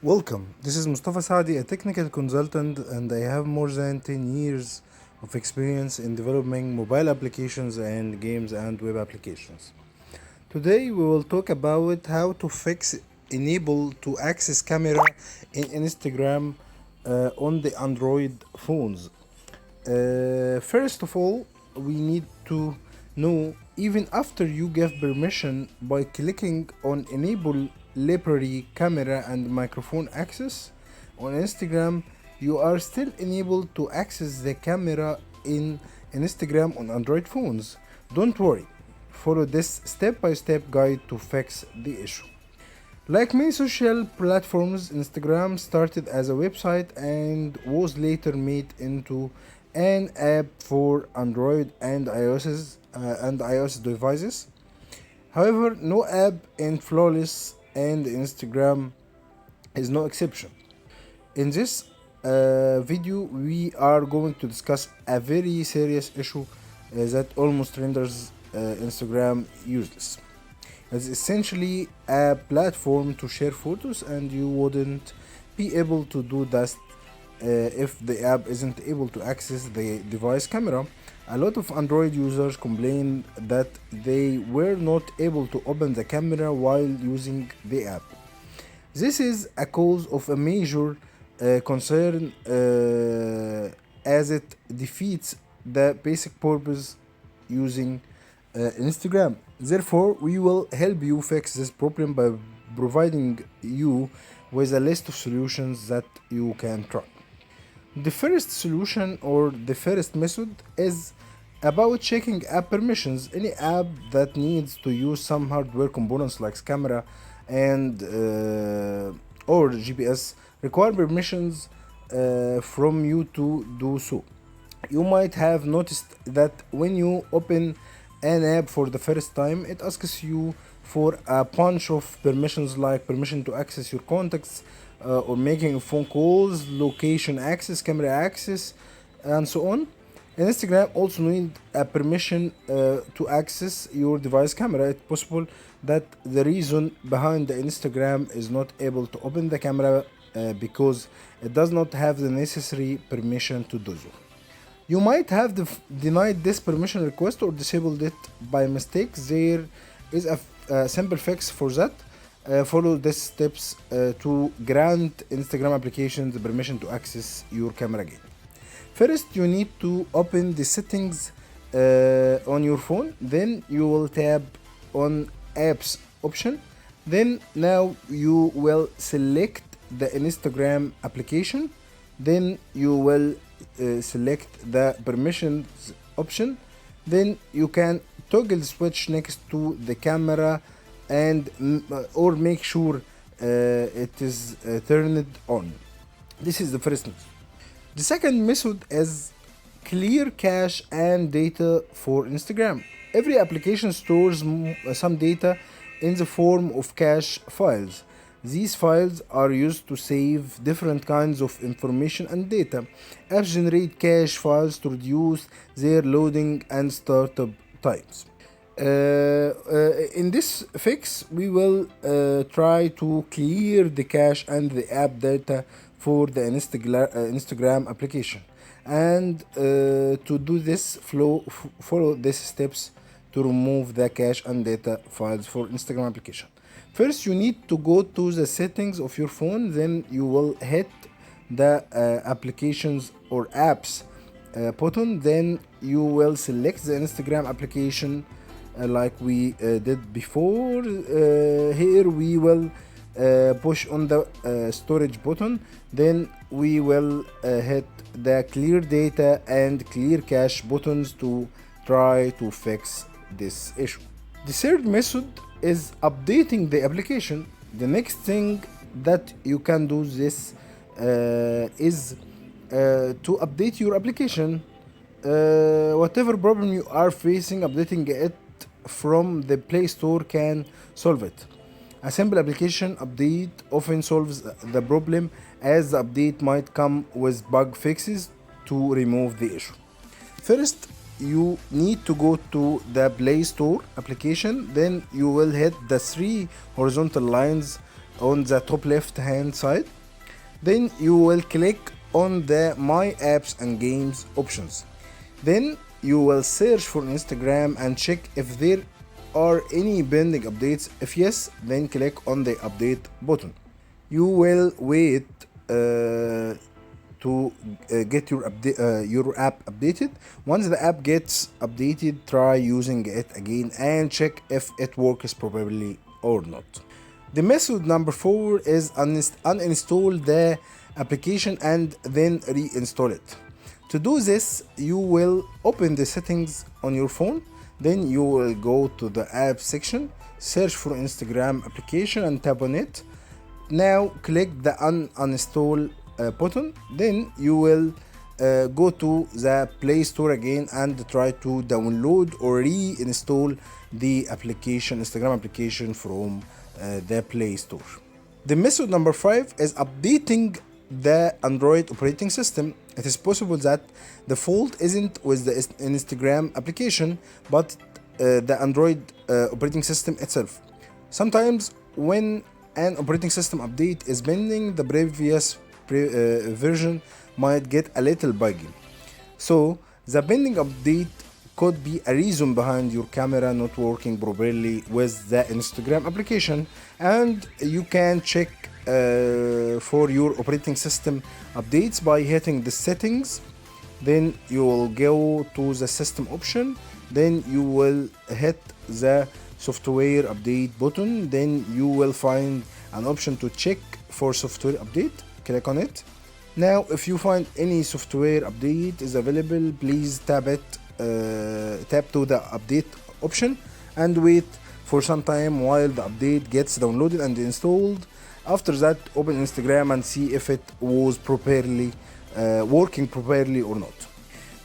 Welcome. This is Mustafa Saadi, a technical consultant, and I have more than 10 years of experience in developing mobile applications and games and web applications. Today, we will talk about how to fix enable to access camera in Instagram on the Android phones. First of all, we need to know even after you give permission by clicking on enable library camera and microphone access on Instagram, you are still enabled to access the camera in Instagram on Android phones. Don't worry, follow this step by step guide to fix the issue. Like many social platforms, Instagram started as a website and was later made into an app for Android and iOS devices. However, no app in Flawless and Instagram is no exception. In this video, we are going to discuss a very serious issue that almost renders Instagram useless. It's essentially a platform to share photos, and you wouldn't be able to do that if the app isn't able to access the device camera. A lot of Android users complain that they were not able to open the camera while using the app. This is a cause of a major concern as it defeats the basic purpose using Instagram. Therefore, we will help you fix this problem by providing you with a list of solutions that you can try. The first solution or the first method is about checking app permissions. Any app that needs to use some hardware components like camera and or GPS require permissions from you to do so. You might have noticed that when you open an app for the first time, it asks you for a bunch of permissions like permission to access your contacts or making phone calls, location access, camera access, and so on. And Instagram also need a permission to access your device camera. It's possible that the reason behind the Instagram is not able to open the camera because it does not have the necessary permission to do so. You might have denied this permission request or disabled it by mistake. There is a simple fix for that. Follow these steps to grant Instagram applications the permission to access your camera again. First, you need to open the settings on your phone. Then you will tap on apps option. Then now you will select the Instagram application. Then you will select the permissions option. Then you can toggle switch next to the camera and or make sure it is turned on. This is the first method. The second method is clear cache and data for Instagram. Every application stores some data in the form of cache files. These files are used to save different kinds of information and data. Apps generate cache files to reduce their loading and startup times. In this fix, we will try to clear the cache and the app data for the Instagram application. And to do this, follow these steps to remove the cache and data files for Instagram application. First, you need to go to the settings of your phone. Then you will hit the applications or apps button. Then you will select the Instagram application like we did before. Here we will push on the storage button. Then we will hit the clear data and clear cache buttons to try to fix this issue. The third method is updating the application. The next thing that you can do this is to update your application. Whatever problem you are facing, updating it from the Play Store can solve it. A simple application update often solves the problem, as the update might come with bug fixes to remove the issue. First, you need to go to the Play Store application. Then you will hit the three horizontal lines on the top left hand side. Then you will click on the My Apps and Games options. Then you will search for Instagram and check if there are any pending updates. If yes, then click on the update button. You will wait to get your app updated. Once the app gets updated, try using it again and check if it works properly or not. The method number 4 is uninstall the application and then reinstall it. To do this, you will open the settings on your phone. Then you will go to the app section, search for Instagram application and tap on it. Now click the uninstall button. Then you will go to the Play Store again and try to download or reinstall the application, Instagram application from the Play Store. The method number 5 is updating the Android operating system. It is possible that the fault isn't with the Instagram application, but the Android operating system itself. Sometimes when an operating system update is pending, the previous version might get a little buggy. So the pending update could be a reason behind your camera not working properly with the Instagram application, and you can check for your operating system updates by hitting the settings. Then you will go to the system option. Then you will hit the software update button. Then you will find an option to check for software update. Click on it. Now if you find any software update is available, please tap to the update option and wait for some time while the update gets downloaded and installed. After that, open Instagram and see if it was properly working properly or not.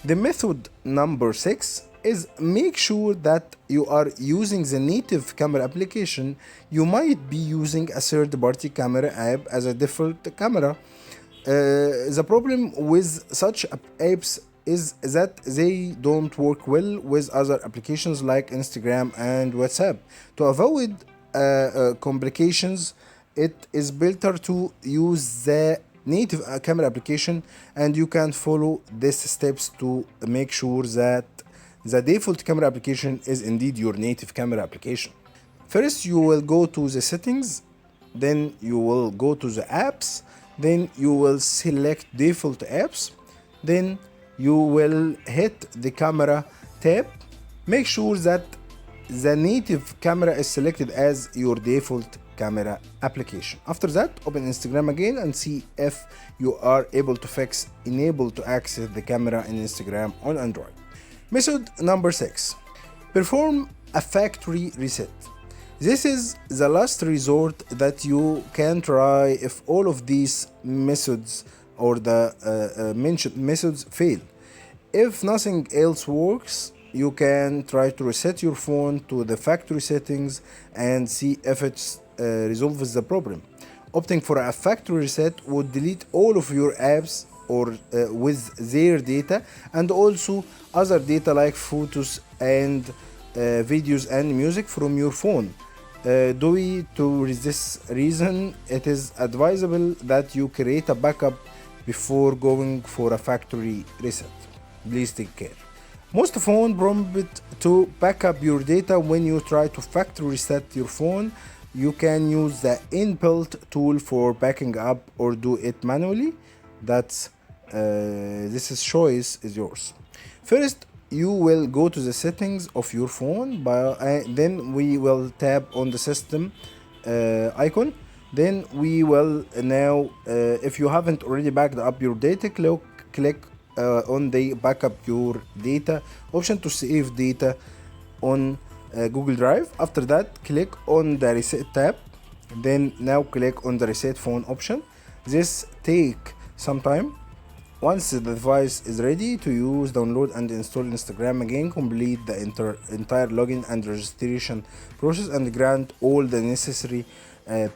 The method number 6 is make sure that you are using the native camera application. You might be using a third-party camera app as a default camera. The problem with such apps is that they don't work well with other applications like Instagram and WhatsApp. To avoid complications, it is better to use the native camera application, and you can follow these steps to make sure that the default camera application is indeed your native camera application. First, you will go to the settings, then you will go to the apps, then you will select default apps, then you will hit the camera tab. Make sure that the native camera is selected as your default camera application. After that, open Instagram again and see if you are able to enable to access the camera in Instagram on Android. Method number 6. Perform a factory reset. This is the last resort that you can try if all of these methods or the mentioned methods fail. If nothing else works, you can try to reset your phone to the factory settings and see if it resolves the problem. Opting for a factory reset would delete all of your apps or with their data, and also other data like photos and videos and music from your phone. To this reason, it is advisable that you create a backup before going for a factory reset. Please take care. Most phones prompt to back up your data when you try to factory reset your phone. You can use the inbuilt tool for backing up or do it manually. Choice is yours. First, you will go to the settings of your phone, then we will tap on the system icon. Then we will now, if you haven't already backed up your data, click on the backup your data option to save data on Google Drive. After that, click on the reset tab. Then now click on the reset phone option. This take some time. Once the device is ready to use, download and install Instagram again. Complete the entire login and registration process and grant all the necessary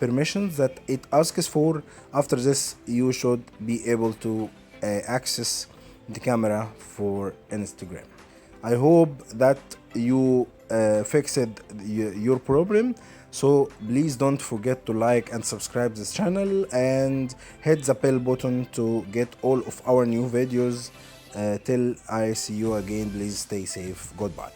permissions that it asks for. After this, you should be able to access the camera for Instagram. I hope that you fixed your problem. So please don't forget to like and subscribe this channel and hit the bell button to get all of our new videos. Till I see you again, please stay safe. Goodbye.